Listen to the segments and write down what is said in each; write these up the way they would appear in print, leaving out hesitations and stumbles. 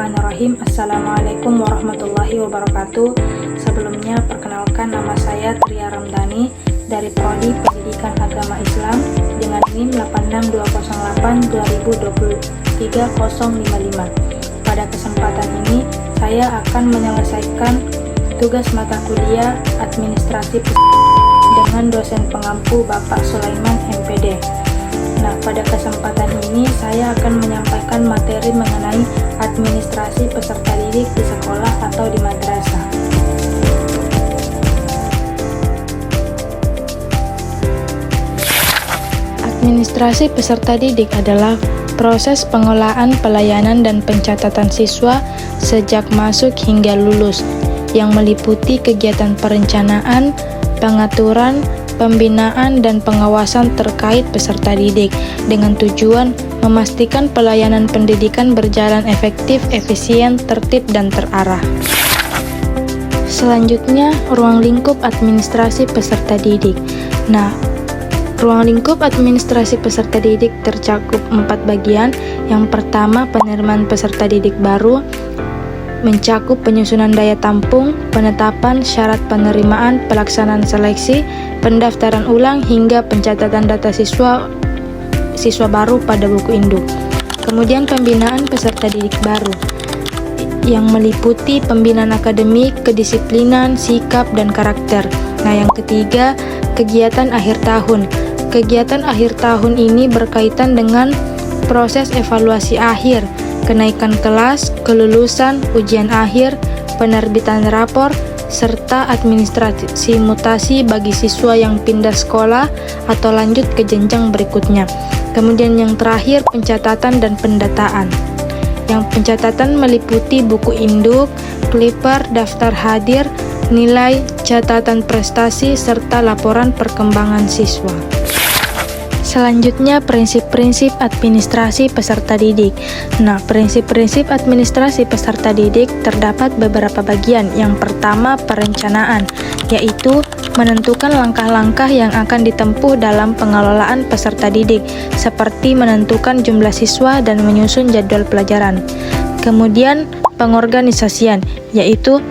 Bismillahirrahmanirrahim. Assalamualaikum warahmatullahi wabarakatuh. Sebelumnya perkenalkan, nama saya Tria Ramdhani dari Prodi Pendidikan Agama Islam dengan NIM 86208-2023-055. Pada kesempatan ini saya akan menyelesaikan tugas mata kuliah Administrasi dengan dosen pengampu Bapak Sulaiman MPD. Nah, pada kesempatan ini saya akan menyampaikan materi mengenai administrasi peserta didik di sekolah atau di madrasah. Administrasi peserta didik adalah proses pengolahan pelayanan dan pencatatan siswa sejak masuk hingga lulus, yang meliputi kegiatan perencanaan, pengaturan, pembinaan, dan pengawasan terkait peserta didik dengan tujuan memastikan pelayanan pendidikan berjalan efektif, efisien, tertib, dan terarah. Selanjutnya, ruang lingkup administrasi peserta didik. Nah, ruang lingkup administrasi peserta didik tercakup 4 bagian. Yang pertama, penerimaan peserta didik baru, mencakup penyusunan daya tampung, penetapan syarat penerimaan, pelaksanaan seleksi, pendaftaran ulang, hingga pencatatan data siswa baru pada buku induk. Kemudian pembinaan peserta didik baru, yang meliputi pembinaan akademik, kedisiplinan, sikap, dan karakter. Nah, yang ketiga, kegiatan akhir tahun. Kegiatan akhir tahun ini berkaitan dengan proses evaluasi akhir, kenaikan kelas, kelulusan, ujian akhir, penerbitan rapor, serta administrasi mutasi bagi siswa yang pindah sekolah atau lanjut ke jenjang berikutnya. Kemudian yang terakhir, pencatatan dan pendataan. Yang pencatatan meliputi buku induk, clipper, daftar hadir, nilai, catatan prestasi, serta laporan perkembangan siswa. Selanjutnya, prinsip-prinsip administrasi peserta didik. Nah, prinsip-prinsip administrasi peserta didik terdapat beberapa bagian. Yang pertama, perencanaan, yaitu menentukan langkah-langkah yang akan ditempuh dalam pengelolaan peserta didik, seperti menentukan jumlah siswa dan menyusun jadwal pelajaran. Kemudian, pengorganisasian, yaitu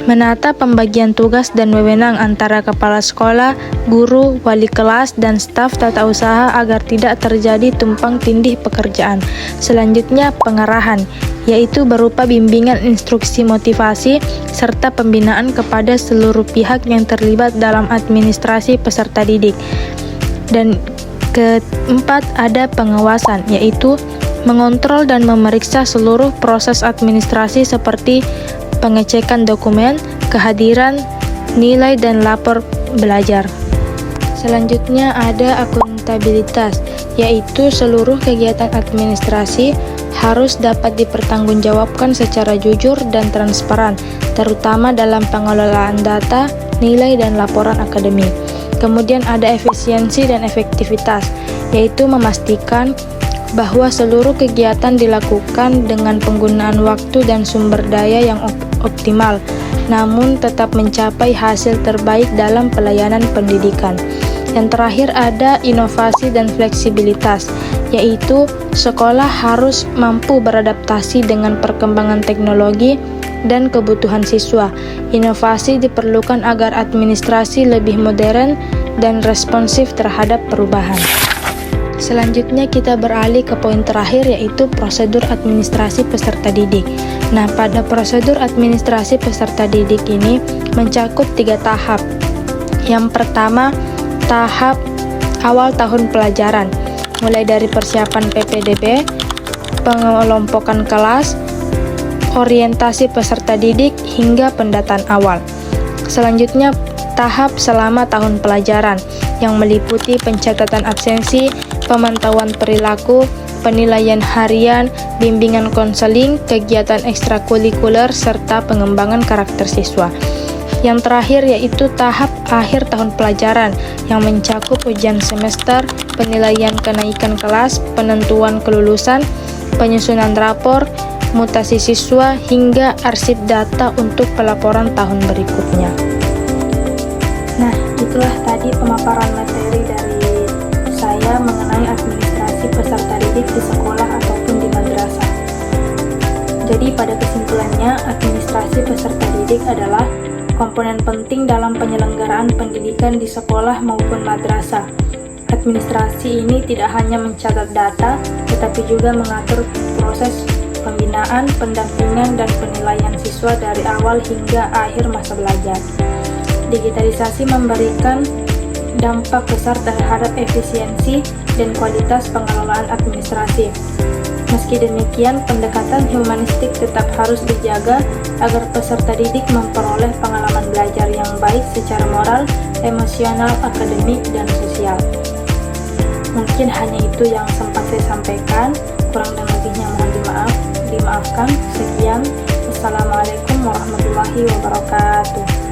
menata pembagian tugas dan wewenang antara kepala sekolah, guru, wali kelas, dan staf tata usaha agar tidak terjadi tumpang tindih pekerjaan. Selanjutnya, pengarahan, yaitu berupa bimbingan, instruksi, motivasi, serta pembinaan kepada seluruh pihak yang terlibat dalam administrasi peserta didik. Dan keempat, ada pengawasan, yaitu mengontrol dan memeriksa seluruh proses administrasi seperti pengecekan dokumen, kehadiran, nilai, dan lapor belajar. Selanjutnya ada akuntabilitas, yaitu seluruh kegiatan administrasi harus dapat dipertanggungjawabkan secara jujur dan transparan, terutama dalam pengelolaan data, nilai, dan laporan akademik. Kemudian ada efisiensi dan efektivitas, yaitu memastikan bahwa seluruh kegiatan dilakukan dengan penggunaan waktu dan sumber daya yang optimal, namun tetap mencapai hasil terbaik dalam pelayanan pendidikan. Yang terakhir ada inovasi dan fleksibilitas, yaitu sekolah harus mampu beradaptasi dengan perkembangan teknologi dan kebutuhan siswa. Inovasi diperlukan agar administrasi lebih modern dan responsif terhadap perubahan. Selanjutnya kita beralih ke poin terakhir, yaitu prosedur administrasi peserta didik. Nah, pada prosedur administrasi peserta didik ini mencakup 3 tahap. Yang pertama, tahap awal tahun pelajaran, mulai dari persiapan PPDB, pengelompokan kelas, orientasi peserta didik, hingga pendataan awal. Selanjutnya, tahap selama tahun pelajaran, yang meliputi pencatatan absensi, pemantauan perilaku, penilaian harian, bimbingan konseling, kegiatan ekstrakurikuler, serta pengembangan karakter siswa. Yang terakhir yaitu tahap akhir tahun pelajaran, yang mencakup ujian semester, penilaian kenaikan kelas, penentuan kelulusan, penyusunan rapor, mutasi siswa, hingga arsip data untuk pelaporan tahun berikutnya. Nah, itulah tadi pemaparan materi dari saya mengenai administrasi peserta didik di sekolah ataupun di madrasah. Jadi pada kesimpulannya, administrasi peserta didik adalah komponen penting dalam penyelenggaraan pendidikan di sekolah maupun madrasah. Administrasi ini tidak hanya mencatat data, tetapi juga mengatur proses pembinaan, pendampingan, dan penilaian siswa dari awal hingga akhir masa belajar. Digitalisasi memberikan dampak besar terhadap efisiensi dan kualitas pengelolaan administrasi. Meski demikian, pendekatan humanistik tetap harus dijaga agar peserta didik memperoleh pengalaman belajar yang baik secara moral, emosional, akademik, dan sosial. Mungkin hanya itu yang sempat saya sampaikan, kurang dan lebihnya mohon dimaafkan. Sekian, wassalamualaikum warahmatullahi wabarakatuh.